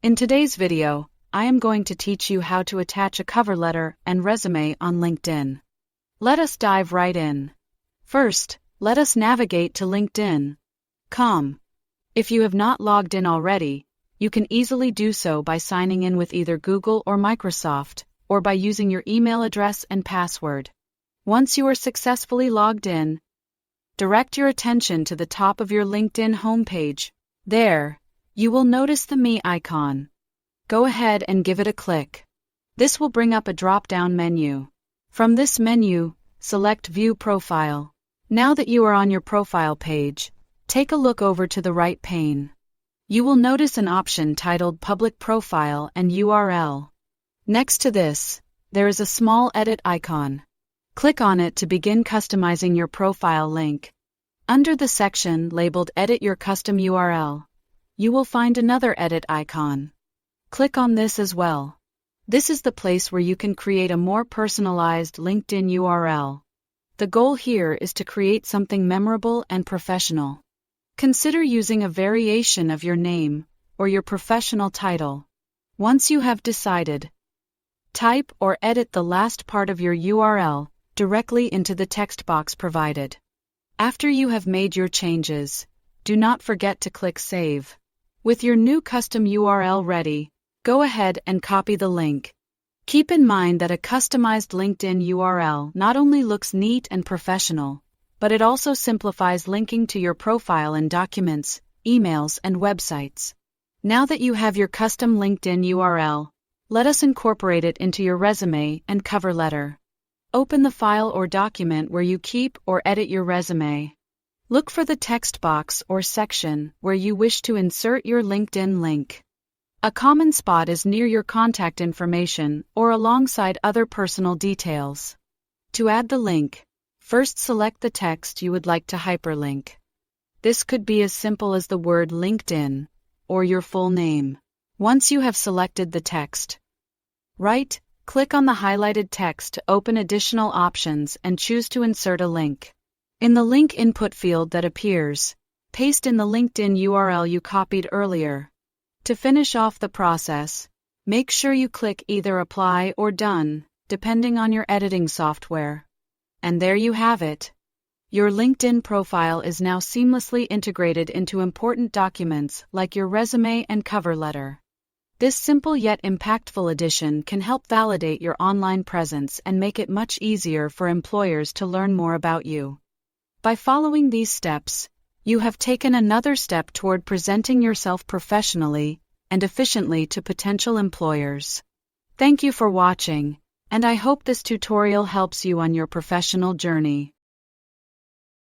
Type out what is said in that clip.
In today's video, I am going to teach you how to attach a cover letter and resume on LinkedIn. Let us dive right in. First, let us navigate to LinkedIn.com. If you have not logged in already, you can easily do so by signing in with either Google or Microsoft, or by using your email address and password. Once you are successfully logged in, direct your attention to the top of your LinkedIn homepage. There, you will notice the Me icon. Go ahead and give it a click. This will bring up a drop-down menu. From this menu, select View Profile. Now that you are on your profile page, take a look over to the right pane. You will notice an option titled Public Profile and URL. Next to this, there is a small edit icon. Click on it to begin customizing your profile link. Under the section labeled Edit Your Custom URL, you will find another edit icon. Click on this as well. This is the place where you can create a more personalized LinkedIn URL. The goal here is to create something memorable and professional. Consider using a variation of your name or your professional title. Once you have decided, type or edit the last part of your URL directly into the text box provided. After you have made your changes, do not forget to click Save. With your new custom URL ready, go ahead and copy the link. Keep in mind that a customized LinkedIn URL not only looks neat and professional, but it also simplifies linking to your profile in documents, emails, and websites. Now that you have your custom LinkedIn URL, let us incorporate it into your resume and cover letter. Open the file or document where you keep or edit your resume. Look for the text box or section where you wish to insert your LinkedIn link. A common spot is near your contact information or alongside other personal details. To add the link, first select the text you would like to hyperlink. This could be as simple as the word LinkedIn or your full name. Once you have selected the text, right-click on the highlighted text to open additional options and choose to insert a link. In the link input field that appears, paste in the LinkedIn URL you copied earlier. To finish off the process, make sure you click either Apply or Done, depending on your editing software. And there you have it. Your LinkedIn profile is now seamlessly integrated into important documents like your resume and cover letter. This simple yet impactful addition can help validate your online presence and make it much easier for employers to learn more about you. By following these steps, you have taken another step toward presenting yourself professionally and efficiently to potential employers. Thank you for watching, and I hope this tutorial helps you on your professional journey.